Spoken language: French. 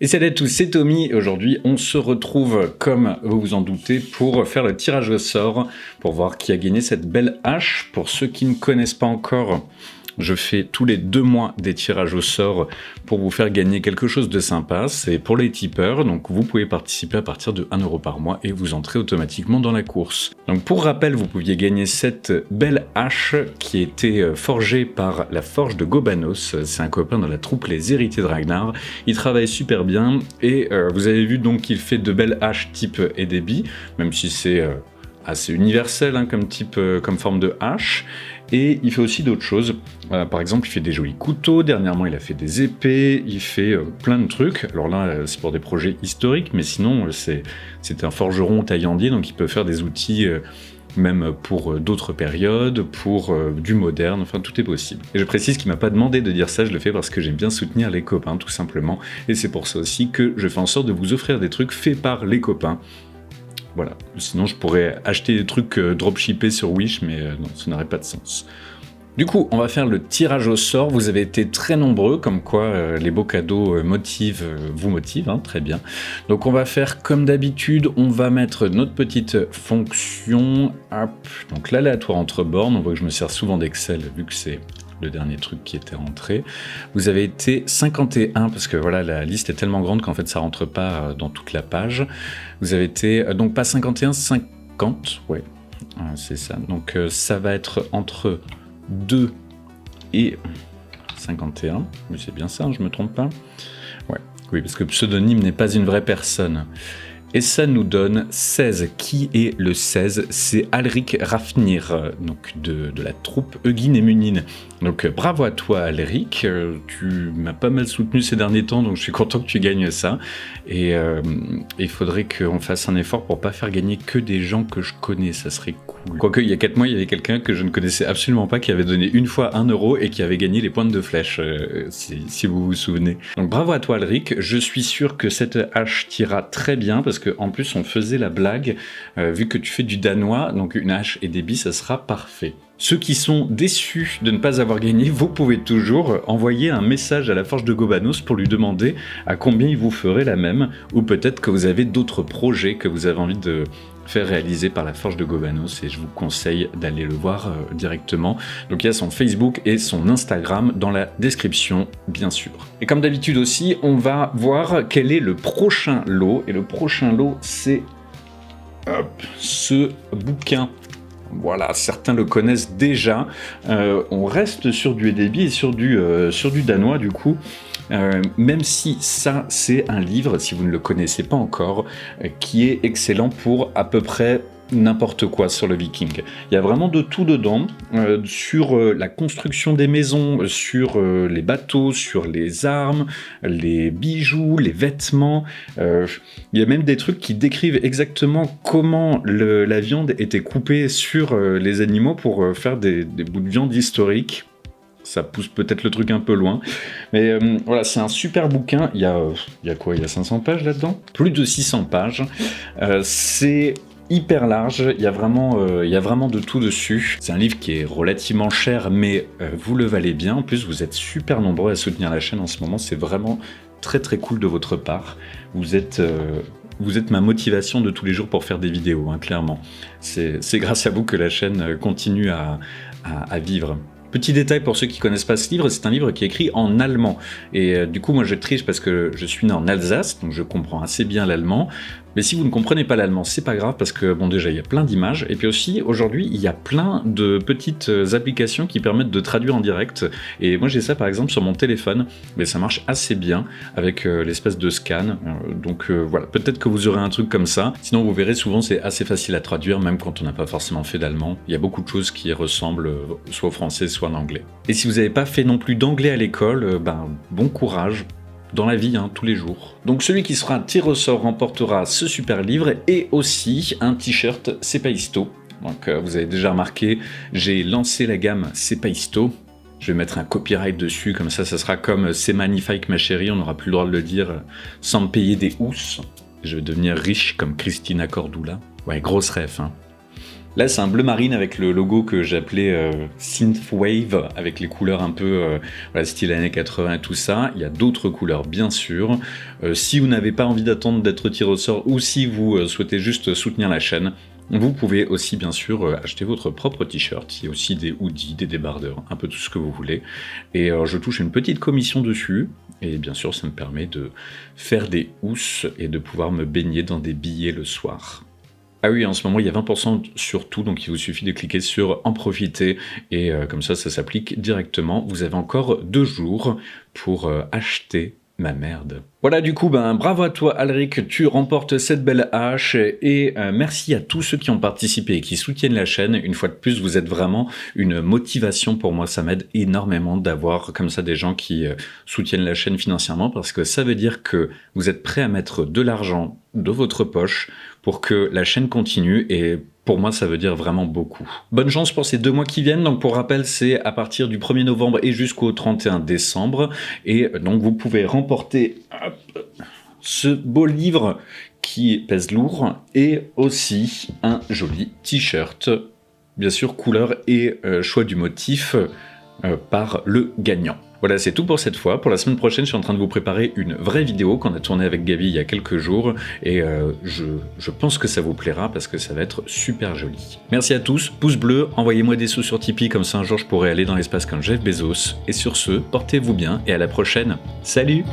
Et salut à tous, c'est Tommy et aujourd'hui on se retrouve comme vous vous en doutez pour faire le tirage au sort pour voir qui a gagné cette belle hache. Pour ceux qui ne connaissent pas encore, je fais tous les 2 mois des tirages au sort pour vous faire gagner quelque chose de sympa. C'est pour les tipeurs, donc vous pouvez participer à partir de 1 € par mois et vous entrez automatiquement dans la course. Donc pour rappel, vous pouviez gagner cette belle hache qui a été forgée par la forge de Gobanos. C'est un copain de la troupe Les Héritiers de Ragnar. Il travaille super bien et vous avez vu donc qu'il fait de belles haches type Edebi, même si c'est assez universel hein, comme forme de hache. Et il fait aussi d'autres choses. Par exemple, il fait des jolis couteaux. Dernièrement, il a fait des épées. Il fait plein de trucs. Alors là, c'est pour des projets historiques, mais sinon, c'est un forgeron taillandier, donc il peut faire des outils même pour d'autres périodes, pour du moderne, enfin tout est possible. Et je précise qu'il m'a pas demandé de dire ça, je le fais parce que j'aime bien soutenir les copains, tout simplement. Et c'est pour ça aussi que je fais en sorte de vous offrir des trucs faits par les copains. Voilà, sinon je pourrais acheter des trucs dropshippés sur Wish, mais non, ça n'aurait pas de sens. Du coup, on va faire le tirage au sort. Vous avez été très nombreux, comme quoi les beaux cadeaux vous motivent, hein, très bien. Donc on va faire comme d'habitude, on va mettre notre petite fonction, hop, donc l'aléatoire entre bornes. On voit que je me sers souvent d'Excel, vu que c'est le dernier truc qui était rentré. Vous avez été 51, parce que voilà, la liste est tellement grande qu'en fait ça rentre pas dans toute la page. Vous avez été, donc pas 51, 50, ouais, c'est ça. Donc ça va être entre 2 et 51, mais c'est bien ça, hein, je me trompe pas. Ouais, oui, parce que pseudonyme n'est pas une vraie personne. Et ça nous donne 16. Qui est le 16 ? C'est Alric Rafnir, donc de la troupe Hugin et Munin. Donc bravo à toi Alric, tu m'as pas mal soutenu ces derniers temps, donc je suis content que tu gagnes ça. Et il faudrait qu'on fasse un effort pour pas faire gagner que des gens que je connais, ça serait cool. Quoique il y a 4 mois, il y avait quelqu'un que je ne connaissais absolument pas qui avait donné une fois 1 € et qui avait gagné les pointes de flèche, si vous vous souvenez. Donc bravo à toi Alric, je suis sûr que cette hache t'ira très bien parce que en plus on faisait la blague, vu que tu fais du danois, donc une hache et des billes, ça sera parfait. Ceux qui sont déçus de ne pas avoir gagné, vous pouvez toujours envoyer un message à la forge de Gobanos pour lui demander à combien il vous ferait la même, ou peut-être que vous avez d'autres projets que vous avez envie de faire réaliser par la forge de Gobanos, et je vous conseille d'aller le voir directement. Donc il y a son Facebook et son Instagram dans la description, bien sûr. Et comme d'habitude aussi, on va voir quel est le prochain lot, et le prochain lot, c'est ce bouquin. Voilà, certains le connaissent déjà. On reste sur du Edebi et sur du danois du coup. Même si ça, c'est un livre, si vous ne le connaissez pas encore, qui est excellent pour à peu près n'importe quoi sur le viking. Il y a vraiment de tout dedans, sur la construction des maisons, sur les bateaux, sur les armes, les bijoux, les vêtements. Il y a même des trucs qui décrivent exactement comment la viande était coupée sur les animaux pour faire des bouts de viande historiques. Ça pousse peut-être le truc un peu loin. Mais voilà, c'est un super bouquin. Il y a quoi ? Il y a 500 pages là-dedans ? Plus de 600 pages. C'est hyper large, il y a vraiment de tout dessus. C'est un livre qui est relativement cher, mais vous le valez bien. En plus, vous êtes super nombreux à soutenir la chaîne en ce moment. C'est vraiment très très cool de votre part. Vous êtes ma motivation de tous les jours pour faire des vidéos, hein, clairement. C'est grâce à vous que la chaîne continue à vivre. Petit détail pour ceux qui connaissent pas ce livre, c'est un livre qui est écrit en allemand. Et du coup, moi je triche parce que je suis né en Alsace, donc je comprends assez bien l'allemand. Mais si vous ne comprenez pas l'allemand, c'est pas grave parce que, bon, déjà, il y a plein d'images. Et puis aussi, aujourd'hui, il y a plein de petites applications qui permettent de traduire en direct. Et moi, j'ai ça, par exemple, sur mon téléphone. Mais ça marche assez bien avec l'espèce de scan. Donc voilà, peut-être que vous aurez un truc comme ça. Sinon, vous verrez, souvent, c'est assez facile à traduire, même quand on n'a pas forcément fait d'allemand. Il y a beaucoup de choses qui ressemblent soit au français, soit en anglais. Et si vous n'avez pas fait non plus d'anglais à l'école, bon courage. Dans la vie, hein, tous les jours. Donc celui qui sera tiré au sort remportera ce super livre et aussi un t-shirt C'est pas histo. Donc vous avez déjà remarqué, j'ai lancé la gamme C'est pas histo. Je vais mettre un copyright dessus, comme ça sera comme C'est magnifique ma chérie, on n'aura plus le droit de le dire sans me payer des housses. Je vais devenir riche comme Christina Cordula. Ouais, grosse ref, hein. Là, c'est un bleu marine avec le logo que j'appelais Synthwave, avec les couleurs un peu voilà, style années 80 et tout ça. Il y a d'autres couleurs, bien sûr. Si vous n'avez pas envie d'attendre d'être tiré au sort ou si vous souhaitez juste soutenir la chaîne, vous pouvez aussi, bien sûr, acheter votre propre t-shirt. Il y a aussi des hoodies, des débardeurs, un peu tout ce que vous voulez. Et je touche une petite commission dessus. Et bien sûr, ça me permet de faire des housses et de pouvoir me baigner dans des billets le soir. Ah oui, en ce moment, il y a 20% sur tout, donc il vous suffit de cliquer sur « En profiter » et comme ça s'applique directement. Vous avez encore 2 jours pour acheter ma merde. Voilà, du coup, bravo à toi, Alric, tu remportes cette belle hache et merci à tous ceux qui ont participé et qui soutiennent la chaîne. Une fois de plus, vous êtes vraiment une motivation pour moi. Ça m'aide énormément d'avoir comme ça des gens qui soutiennent la chaîne financièrement parce que ça veut dire que vous êtes prêts à mettre de l'argent de votre poche pour que la chaîne continue et pour moi, ça veut dire vraiment beaucoup. Bonne chance pour ces 2 mois qui viennent. Donc, pour rappel, c'est à partir du 1er novembre et jusqu'au 31 décembre. Et donc, vous pouvez remporter ce beau livre qui pèse lourd et aussi un joli t-shirt, bien sûr, couleur et choix du motif par le gagnant. Voilà, c'est tout pour cette fois. Pour la semaine prochaine, je suis en train de vous préparer une vraie vidéo qu'on a tournée avec Gaby il y a quelques jours. Et je pense que ça vous plaira parce que ça va être super joli. Merci à tous, pouce bleu, envoyez-moi des sous sur Tipeee, comme ça un jour je pourrai aller dans l'espace comme Jeff Bezos. Et sur ce, portez-vous bien et à la prochaine. Salut!